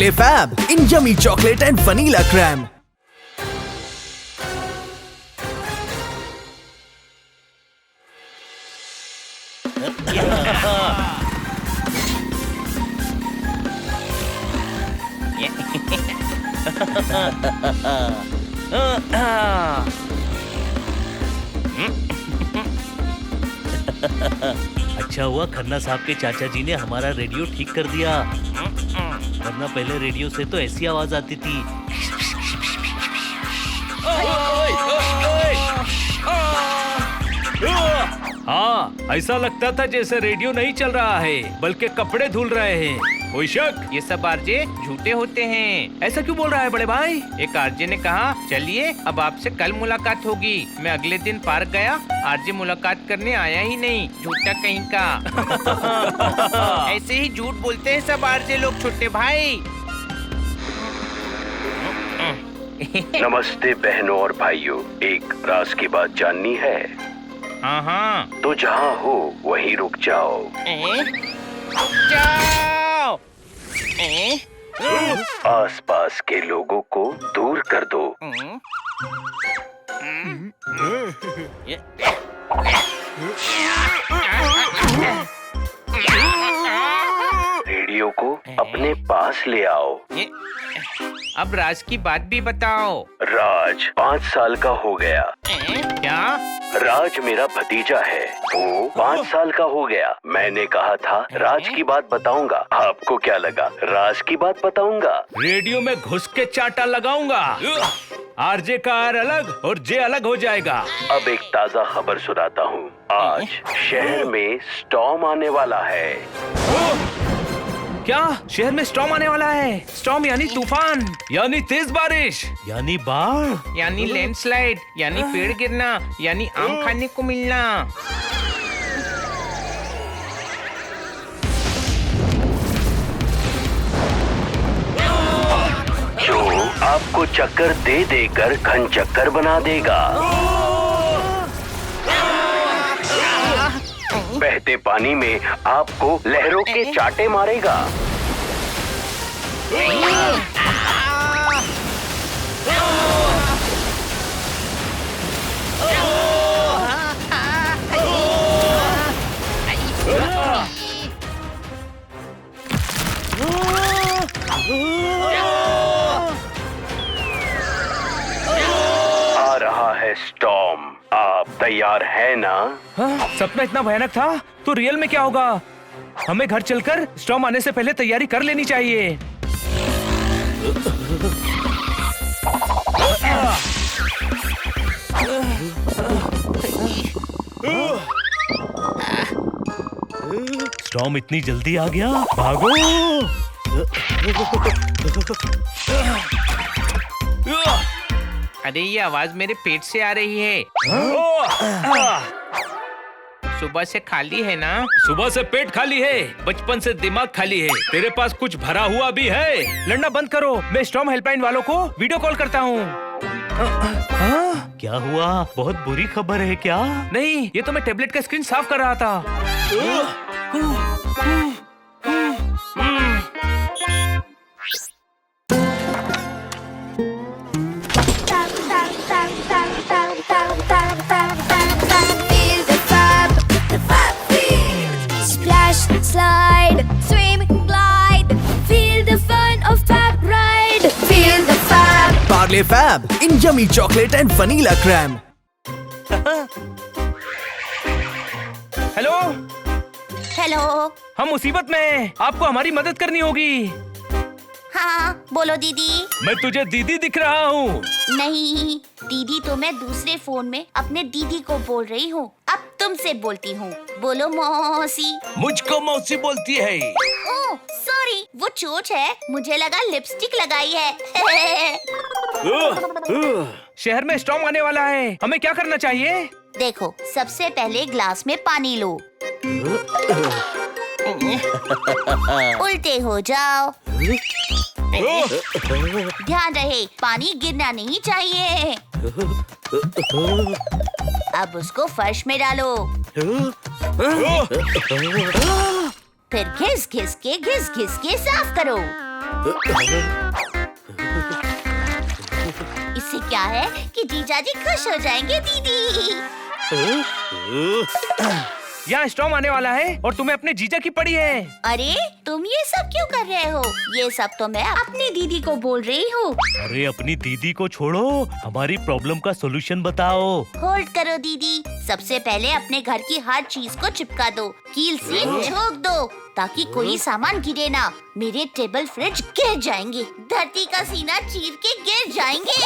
Parle Fab in yummy chocolate and vanilla crème. अच्छा हुआ खन्ना साहब के चाचा जी ने हमारा रेडियो ठीक कर दिया, वरना पहले रेडियो से तो ऐसी आवाज आती थी। हाँ, ऐसा लगता था जैसे रेडियो नहीं चल रहा है बल्कि कपड़े धुल रहे हैं। कोई शक? ये सब आरजे झूठे होते हैं। ऐसा क्यों बोल रहा है बड़े भाई? एक आरजे ने कहा चलिए अब आपसे कल मुलाकात होगी। मैं अगले दिन पार्क गया, आरजे मुलाकात करने आया ही नहीं। झूठा कहीं का। ऐसे ही झूठ बोलते हैं सब आरजे लोग छोटे भाई। नमस्ते बहनों और भाइयों, एक राज की बात जाननी है? हाँ हाँ। तो जहाँ हो वहीं रुक जाओ। जाओ। आसपास के लोगों को दूर कर दो। रेडियो को अपने पास ले आओ। अब राज की बात भी बताओ। राज 5 साल का हो गया। क्या? राज मेरा भतीजा है, वो 5 साल का हो गया। मैंने कहा था राज की बात बताऊंगा। आपको क्या लगा राज की बात बताऊंगा? रेडियो में घुस के चाटा लगाऊंगा। आरजे का आर अलग और जे अलग हो जाएगा। अब एक ताजा खबर सुनाता हूँ। आज शहर में स्टॉर्म आने वाला है। क्या शहर में स्टॉर्म आने वाला है? स्टॉर्म यानी तूफान, यानी तेज बारिश, यानी बाढ़, यानी लैंडस्लाइड, यानी पेड़ गिरना, यानी आम खाने को मिलना। जो आपको चक्कर दे देकर घन चक्कर बना देगा। बहते पानी में आपको लहरों के चाटे मारेगा। आ रहा है स्टॉर्म, आप तैयार है ना? हाँ, सपना इतना भयानक था तो रियल में क्या होगा? हमें घर चलकर स्टॉर्म आने से पहले तैयारी कर लेनी चाहिए। स्टॉर्म इतनी जल्दी आ गया, भागो! अरे ये आवाज मेरे पेट से आ रही है। सुबह से खाली है ना? सुबह से पेट खाली है, बचपन से दिमाग खाली है। तेरे पास कुछ भरा हुआ भी है? लड़ना बंद करो, मैं स्टॉर्म हेल्पलाइन वालों को वीडियो कॉल करता हूँ। क्या हुआ? बहुत बुरी खबर है क्या? नहीं, ये तो मैं टेबलेट का स्क्रीन साफ कर रहा था। Slide, swim, glide, feel the fun of Fab ride. Feel the Fab. Parle Fab in yummy chocolate and vanilla crème. Hello, hello. हम मुसीबत में हैं, आपको हमारी मदद करनी होगी। हाँ बोलो दीदी। मैं तुझे दीदी दिख रहा हूँ। नहीं दीदी तो मैं दूसरे फोन में अपने दीदी को बोल रही हूँ। अब तुमसे बोलती हूँ, बोलो मौसी। मुझको मौसी बोलती है। ओह सॉरी, वो चोच है, मुझे लगा लिपस्टिक लगाई है। शहर में स्टॉर्म आने वाला है, हमें क्या करना चाहिए? देखो, सबसे पहले ग्लास में पानी लो, उल्टे हो जाओ। ध्यान रहे पानी गिरना नहीं चाहिए। अब उसको फर्श में डालो, फिर घिस घिस के साफ करो। इससे क्या है कि जीजाजी खुश हो जाएंगे दीदी। यहाँ स्टॉर्म आने वाला है और तुम्हें अपने जीजा की पड़ी है। अरे तुम ये सब क्यों कर रहे हो? ये सब तो मैं अपनी दीदी को बोल रही हूँ। अरे अपनी दीदी को छोड़ो, हमारी प्रॉब्लम का सॉल्यूशन बताओ। होल्ड करो दीदी, सबसे पहले अपने घर की हर चीज को चिपका दो, कील से ठोक दो ताकि कोई सामान गिरे ना। मेरे टेबल फ्रिज गिर जाएंगे, धरती का सीना चीर के गिर जाएंगे।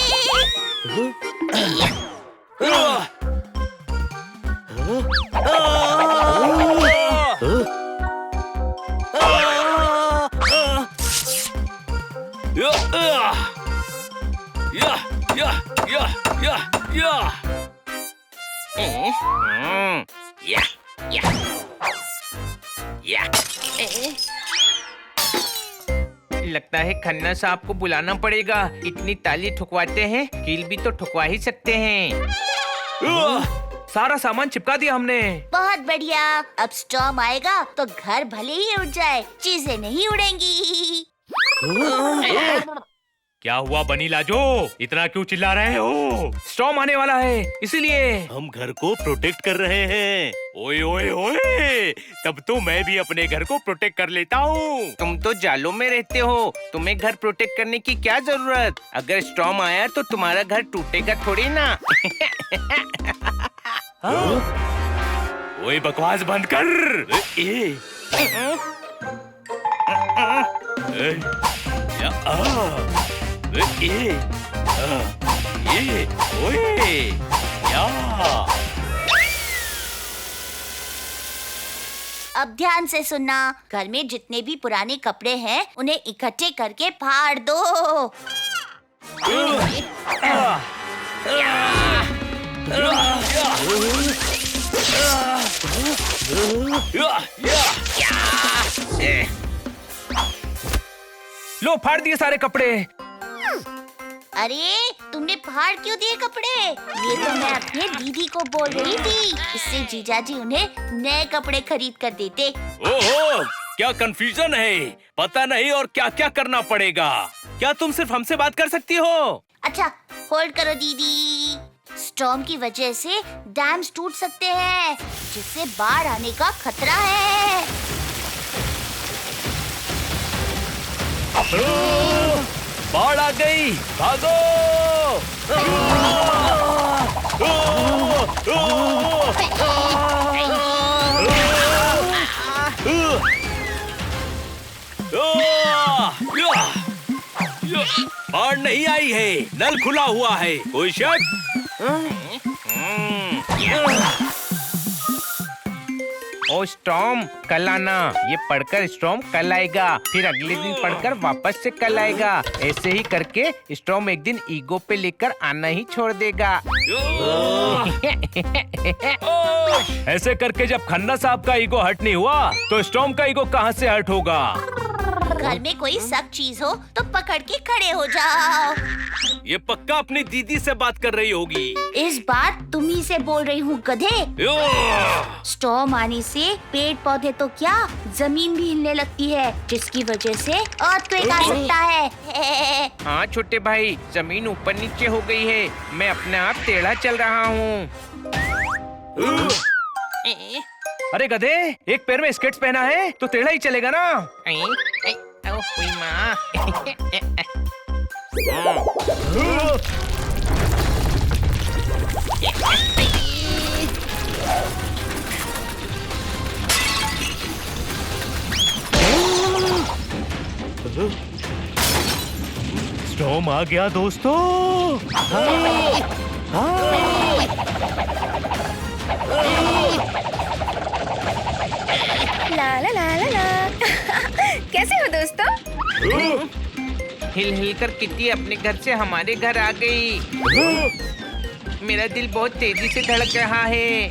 लगता है खन्ना साहब को बुलाना पड़ेगा। इतनी ताली ठुकवाते हैं, कील भी तो ठुकवा ही सकते हैं। सारा सामान चिपका दिया हमने। बहुत बढ़िया, अब स्टॉर्म आएगा तो घर भले ही उड़ जाए, चीजें नहीं उड़ेंगी। क्या हुआ बनी लाजो, इतना क्यों चिल्ला रहे हो? स्टॉर्म आने वाला है, इसीलिए हम घर को प्रोटेक्ट कर रहे हैं। ओए ओए ओए, तब तो मैं भी अपने घर को प्रोटेक्ट कर लेता हूँ। तुम तो जालों में रहते हो, तुम्हें घर प्रोटेक्ट करने की क्या जरूरत? अगर स्टॉर्म आया तो तुम्हारा घर टूटेगा थोड़ी ना। ओए बकवास बंद कर। अब ध्यान से सुनना, घर में जितने भी पुराने कपड़े हैं उन्हें इकट्ठे करके फाड़ दो। लो फाड़ दिए सारे कपड़े। अरे तुमने फाड़ क्यों दिए कपड़े? ये तो मैं अपने दीदी को बोल रही थी, इससे जीजाजी उन्हें नए कपड़े खरीद कर देते। ओहो, क्या कंफ्यूजन है, पता नहीं और क्या क्या करना पड़ेगा। क्या तुम सिर्फ हमसे बात कर सकती हो? अच्छा होल्ड करो दीदी। स्टॉर्म की वजह से डैम्स टूट सकते हैं, जिससे बाढ़ आने का खतरा है। बाढ़ आ गई, भागो! बाढ़ नहीं आई है, नल खुला हुआ है, कोई शक? ओ स्टॉर्म कल आना। ये पढ़कर स्टॉर्म कल आएगा, फिर अगले दिन पढ़कर वापस से कल आएगा। ऐसे ही करके स्टॉर्म एक दिन ईगो पे लेकर आना ही छोड़ देगा। ऐसे करके जब खन्ना साहब का ईगो हर्ट नहीं हुआ तो स्टॉर्म का ईगो कहाँ से हर्ट होगा? घर में कोई सख्त चीज हो तो पकड़ के खड़े हो जाओ। ये पक्का अपनी दीदी से बात कर रही होगी। इस बात तुम ही से बोल रही हूँ गधे। स्टॉर्म आने से पेड़ पौधे तो क्या जमीन भी हिलने लगती है, जिसकी वजह से अर्थक्वेक आ सकता है। हाँ छोटे भाई, जमीन ऊपर नीचे हो गई है, मैं अपने आप टेढ़ा चल रहा हूँ। अरे गधे, एक पैर में स्केट्स पहना है तो टेढ़ा ही चलेगा ना। स्टॉर्म आ गया दोस्तों। ला ला ला ला ला। कैसे हो दोस्तों? हिल हिल कर किटी अपने घर से हमारे घर आ गई। मेरा दिल बहुत तेजी से धड़क रहा है।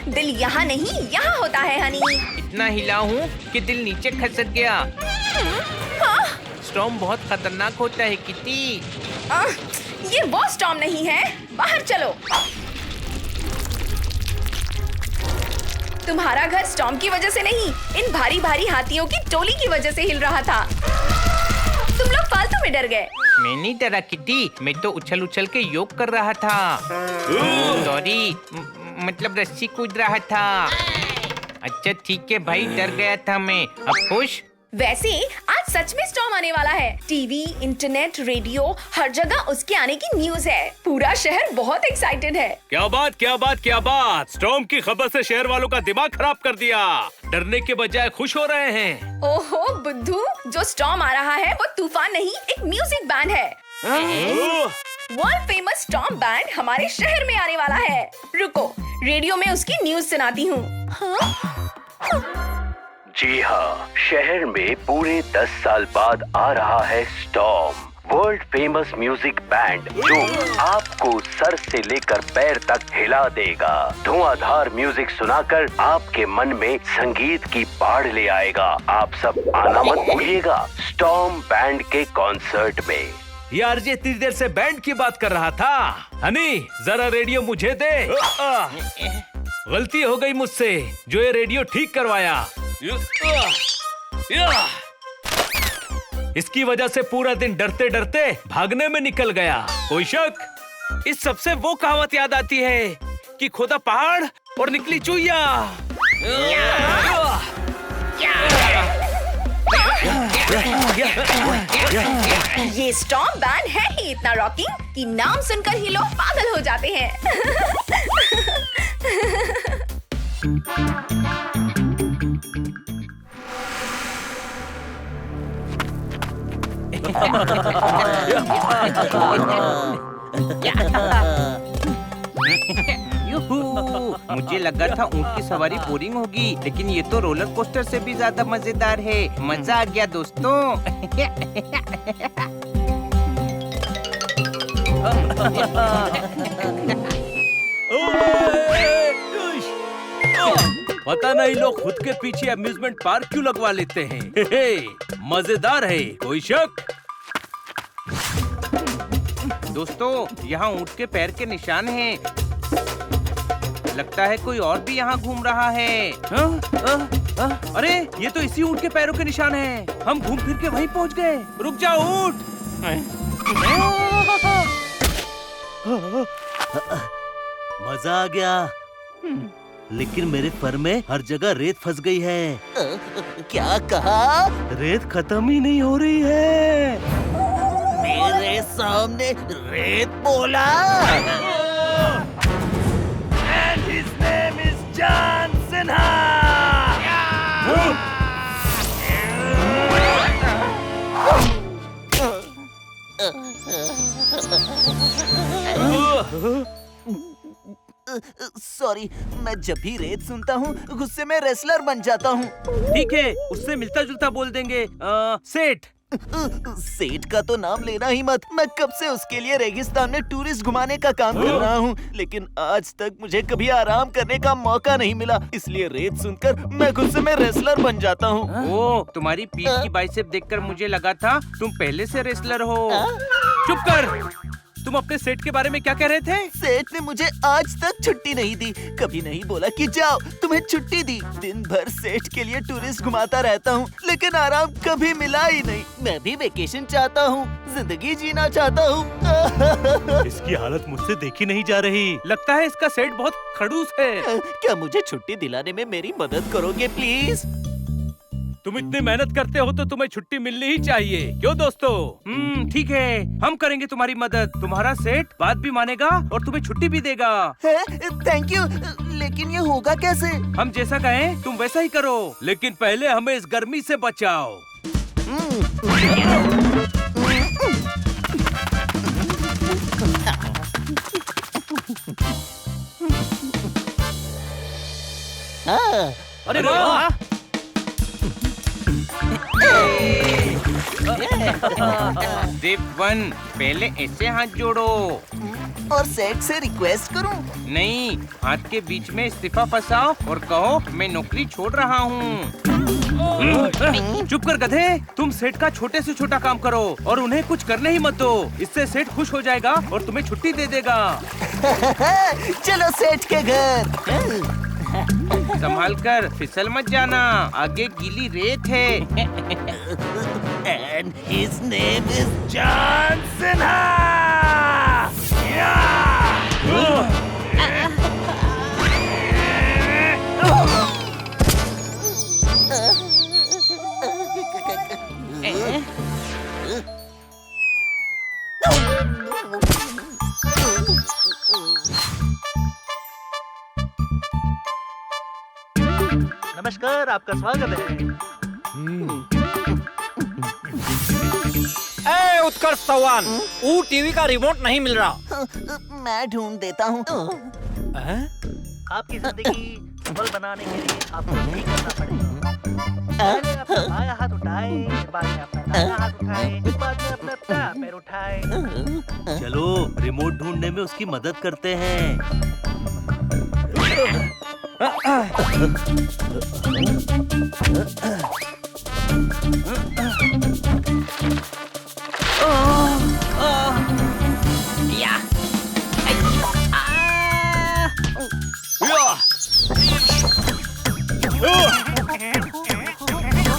दिल यहाँ नहीं, यहाँ होता है हनी। इतना हिला हूँ कि दिल नीचे खसक गया। स्टॉर्म बहुत खतरनाक होता है किटी। ये वो स्टॉर्म नहीं है, बाहर चलो। तुम्हारा घर स्टॉर्म की वजह से नहीं, इन भारी भारी हाथियों की टोली की वजह से हिल रहा था। में डर गए। मैं नहीं डरा किटी, मैं तो उछल उछल के योग कर रहा था। सॉरी, मतलब रस्सी कूद रहा था। अच्छा ठीक है भाई, डर गया था मैं। अब खुश? वैसे आज सच में स्टॉर्म आने वाला है। टीवी, इंटरनेट, रेडियो, हर जगह उसके आने की न्यूज है। पूरा शहर बहुत एक्साइटेड है। क्या बात क्या बात क्या बात। स्टॉर्म की खबर से शहर वालों का दिमाग खराब कर दिया। डरने के बजाय खुश हो रहे हैं। ओहो बुद्धू, जो स्टॉर्म आ रहा है वो तूफान नहीं, एक म्यूजिक बैंड है। वर्ल्ड फेमस स्टॉर्म बैंड हमारे शहर में आने वाला है। रुको, रेडियो में उसकी न्यूज सुनाती हूँ। जी हाँ, शहर में पूरे 10 साल बाद आ रहा है storm, world famous music band जो आपको सर से लेकर पैर तक हिला देगा। धुआंधार म्यूजिक सुनाकर आपके मन में संगीत की बाढ़ ले आएगा। आप सब आना मत भूलिएगा स्टॉर्म बैंड के कॉन्सर्ट में। यार ये इतनी देर से बैंड की बात कर रहा था। हनी जरा रेडियो मुझे दे। गलती हो गई मुझसे, जो ये रेडियो ठीक करवाया। इसकी वजह से पूरा दिन डरते डरते भागने में निकल गया। कोई शक? इस सबसे वो कहावत याद आती है कि खोदा पहाड़ और निकली चुईया। ये स्टॉर्म बैंड है ही इतना रॉकिंग कि नाम सुनकर ही लोग पागल हो जाते हैं। मुझे लगा था ऊँट की सवारी बोरिंग होगी, लेकिन ये तो रोलर कोस्टर से भी ज्यादा मजेदार है। मजा आ गया दोस्तों। पता नहीं लोग खुद के पीछे अम्यूजमेंट पार्क क्यों लगवा लेते हैं। मजेदार है, कोई शक? दोस्तों, यहाँ ऊँट के पैर के निशान हैं। लगता है कोई और भी यहाँ घूम रहा है। अरे ये तो इसी ऊँट के पैरों के निशान हैं। हम घूम फिर के वहीं पहुँच गए। रुक जाओ ऊँट। मजा आ गया, लेकिन मेरे फर में हर जगह रेत फंस गई है। क्या कहा? रेत खत्म ही नहीं हो रही है। मेरे सामने रेत बोला? And his name is John Sinha. Sorry, मैं जब भी रेत सुनता हूँ गुस्से में रेसलर बन जाता हूँ। ठीक है, उससे मिलता जुलता बोल देंगे। सेठ। सेठ का तो नाम लेना ही मत। मैं कब से उसके लिए रेगिस्तान में टूरिस्ट घुमाने का काम कर रहा हूँ, लेकिन आज तक मुझे कभी आराम करने का मौका नहीं मिला। इसलिए रेत सुनकर मैं गुस्से में रेसलर बन जाता हूँ। ओ, तुम्हारी पीठ की बाइसेप देखकर मुझे लगा था तुम पहले से रेसलर हो। चुप कर। तुम अपने सेठ के बारे में क्या कह रहे थे? सेठ ने मुझे आज तक छुट्टी नहीं दी। कभी नहीं बोला कि जाओ, तुम्हें छुट्टी दी। दिन भर सेठ के लिए टूरिस्ट घुमाता रहता हूँ, लेकिन आराम कभी मिला ही नहीं। मैं भी वेकेशन चाहता हूँ, जिंदगी जीना चाहता हूँ। इसकी हालत मुझसे देखी नहीं जा रही। लगता है इसका सेठ बहुत खड़ूस है। क्या मुझे छुट्टी दिलाने में मेरी मदद करोगे प्लीज? तुम इतनी मेहनत करते हो तो तुम्हें छुट्टी मिलनी ही चाहिए, क्यों दोस्तों? ठीक है, हम करेंगे तुम्हारी मदद। तुम्हारा सेठ बात भी मानेगा और तुम्हें छुट्टी भी देगा। थैंक यू, लेकिन ये होगा कैसे? हम जैसा कहें तुम वैसा ही करो। लेकिन पहले हमें इस गर्मी से बचाओ। अरे वाह! स्टेप 1, पहले ऐसे हाथ जोड़ो। और सेठ से रिक्वेस्ट करूं? नहीं, हाथ के बीच में इस्तीफा फंसाओ और कहो मैं नौकरी छोड़ रहा हूँ। चुप कर गधे। तुम सेठ का छोटे से छोटा काम करो और उन्हें कुछ करने ही मत दो। इससे सेठ खुश हो जाएगा और तुम्हें छुट्टी दे देगा। चलो सेठ के घर। संभाल कर, फिसल मत जाना, आगे गीली रेत है। And his name is John Cena. नमस्कार, आपका स्वागत है। ए उत्कर्ष चौहान, वो टीवी का रिमोट नहीं मिल रहा। मैं ढूंढ देता हूँ। आपकी जिंदगी सफल बनाने के लिए आपको यही करना पड़ेगा। पहले अपना बायां हाथ उठाए, बाद में अपना दायां हाथ उठाए, बाद में अपना पैर उठाए। चलो रिमोट ढूंढने में उसकी मदद करते हैं।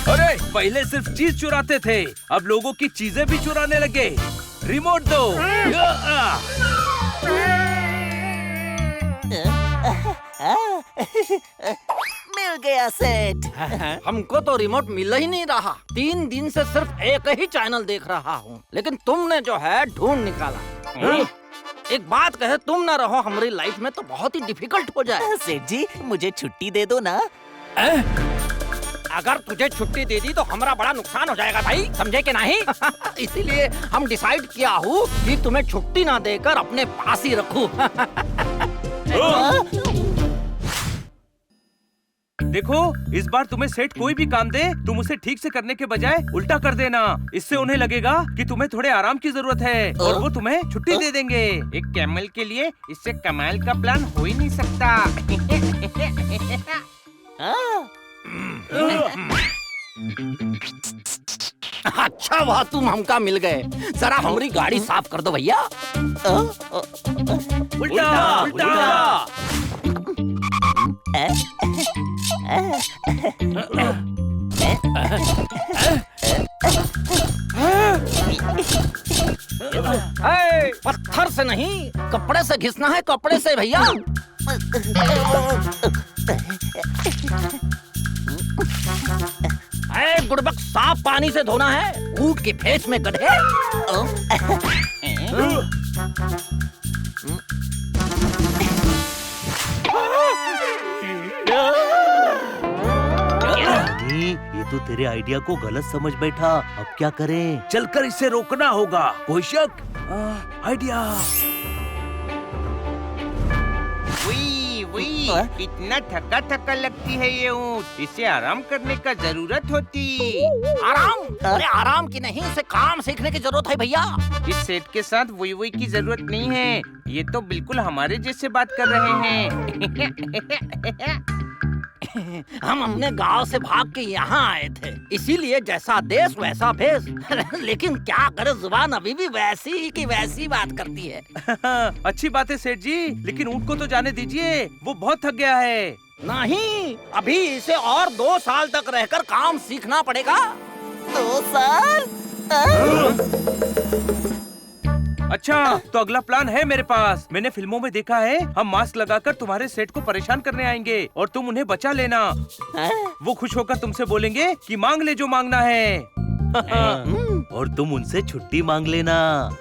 अरे पहले सिर्फ चीज चुराते थे, अब लोगों की चीजें भी चुराने लगे। रिमोट दो। मिल गया सेठ। हमको तो रिमोट मिल ही नहीं रहा। 3 दिन से सिर्फ एक ही चैनल देख रहा हूँ, लेकिन तुमने जो है ढूंढ निकाला। एक बात कहे, तुम ना रहो हमारी लाइफ में तो बहुत ही डिफिकल्ट हो जाए। सेठ जी, मुझे छुट्टी दे दो ना। अगर तुझे छुट्टी दे दी तो हमारा बड़ा नुकसान हो जाएगा भाई, समझे कि नहीं? इसीलिए हम डिसाइड किया हूँ कि तुम्हें छुट्टी ना देकर अपने पास ही रखूं। देखो, इस बार तुम्हें सेठ कोई भी काम दे, तुम उसे ठीक से करने के बजाय उल्टा कर देना। इससे उन्हें लगेगा कि तुम्हें थोड़े आराम की जरूरत है और वो तुम्हें छुट्टी दे देंगे। एक कैमल के लिए इससे कमाल का प्लान हो ही नहीं सकता। अच्छा हुआ तुम हमका मिल गए। जरा हमारी गाड़ी साफ कर दो भैया। उल्टा उल्टा। पत्थर से नहीं, कपड़े से घिसना है, कपड़े से भैया। गुड़बक, साफ पानी से धोना है, ऊंट के फेस में गधे। ये तो तेरे आइडिया को गलत समझ बैठा। अब क्या करें? चलकर इसे रोकना होगा। कोई शक? आइडिया। कितना थका थका लगती है ये ऊँट, इसे आराम करने का जरूरत होती। आराम? अरे आराम की नहीं, इसे काम सीखने की जरूरत है भैया। इस सेठ के साथ वही की जरूरत नहीं है, ये तो बिल्कुल हमारे जैसे बात कर रहे हैं। हम अपने गांव से भाग के यहाँ आए थे, इसीलिए जैसा देश वैसा भेष। लेकिन क्या करे, जुबान अभी भी वैसी की वैसी बात करती है। अच्छी बात है सेठ जी, लेकिन ऊँट को तो जाने दीजिए, वो बहुत थक गया है। नहीं, अभी इसे और 2 साल तक रहकर काम सीखना पड़ेगा। 2 साल? अच्छा, तो अगला प्लान है मेरे पास। मैंने फिल्मों में देखा है, हम मास्क लगाकर तुम्हारे सेठ को परेशान करने आएंगे और तुम उन्हें बचा लेना। वो खुश होकर तुमसे बोलेंगे कि मांग ले जो मांगना है। और तुम उनसे छुट्टी मांग लेना।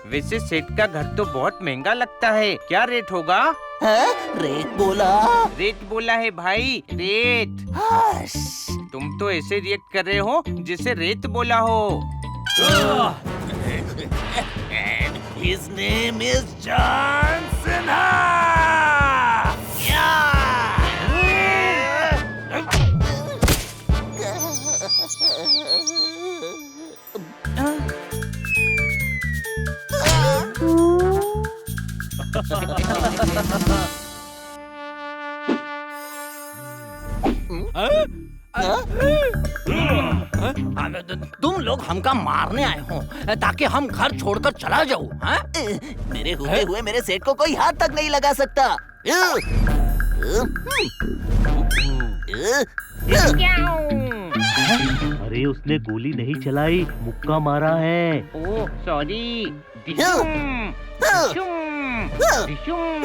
वैसे सेठ का घर तो बहुत महंगा लगता है, क्या रेट होगा? रेट बोला? रेट बोला है भाई, रेट। तुम तो ऐसे रिएक्ट कर रहे हो जैसे रेत बोला हो। His name is John Cena. तुम लोग हमका मारने आए हो ताकि हम घर छोड़कर चला जाऊं? मेरे होते हुए मेरे सेठ को कोई हाथ तक नहीं लगा सकता। अरे उसने गोली नहीं चलाई, मुक्का मारा है। Oh sorry. डिशुम, डिशुम, डिशुम।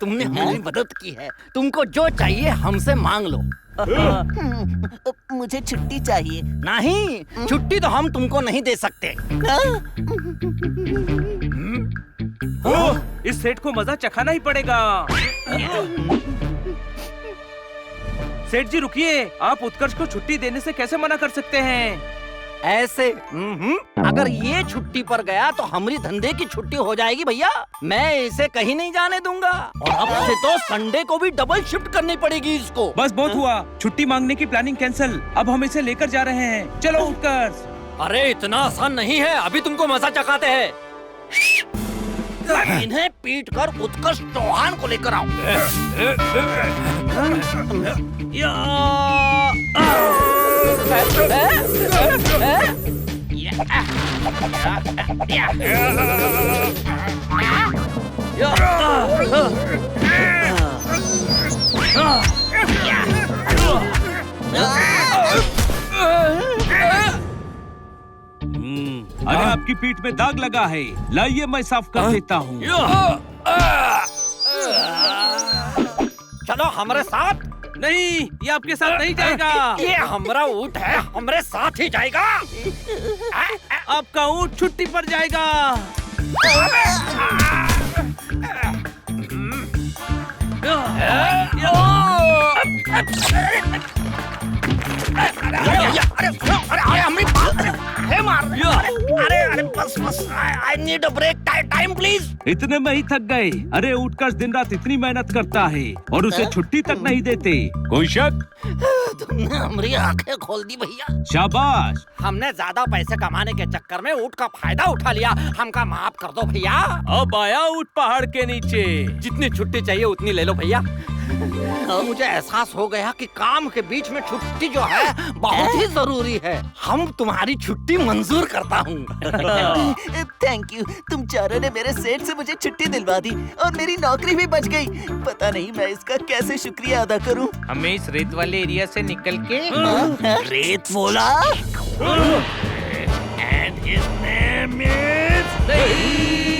तुमने हमारी मदद की है। तुमको जो चाहिए हमसे मांग लो। मुझे छुट्टी चाहिए। नहीं, छुट्टी तो हम तुमको नहीं दे सकते। इस सेठ को मजा चखाना ही पड़ेगा। सेठ जी रुकिए, आप उत्कर्ष को छुट्टी देने से कैसे मना कर सकते हैं? ऐसे अगर ये छुट्टी पर गया तो हमारी धंधे की छुट्टी हो जाएगी भैया। मैं इसे कहीं नहीं जाने दूंगा। और अब से तो संडे को भी डबल शिफ्ट करनी पड़ेगी इसको। बस बहुत हुआ, छुट्टी मांगने की प्लानिंग कैंसिल। अब हम इसे लेकर जा रहे हैं। चलो उत्कर्ष। अरे इतना आसान नहीं है, अभी तुमको मजा चखाते हैं। इन्हें पीट कर उत्कर्ष चौहान को लेकर आओ। अरे आपकी पीठ में दाग लगा है, लाइए मैं साफ कर देता हूँ। चलो हमारे साथ। नहीं, ये आपके साथ नहीं जाएगा। ये हमारा ऊँट है, हमारे साथ ही जाएगा। आपका ऊँट छुट्टी पर जाएगा। अरे बस I need a break. Time please. इतने में ही थक गए। अरे उत्कर्ष दिन रात इतनी मेहनत करता है और उसे छुट्टी तक नहीं देते। कोई शक? तुमने हमारी आंखें खोल दी भैया। शाबाश। हमने ज्यादा पैसे कमाने के चक्कर में ऊँट का फायदा उठा लिया। हमका माफ कर दो भैया। अब आया ऊँट पहाड़ के नीचे। जितनी छुट्टी चाहिए उतनी ले लो भैया। मुझे एहसास हो गया कि काम के बीच में छुट्टी जो है बहुत ही जरूरी है। हम तुम्हारी छुट्टी मंजूर करता हूँ। थैंक यू, तुम चारों ने मेरे सेठ से मुझे छुट्टी दिलवा दी और मेरी नौकरी भी बच गई। पता नहीं मैं इसका कैसे शुक्रिया अदा करूं। हमें इस रेत वाले एरिया से निकल के रेत बोला? And his name is...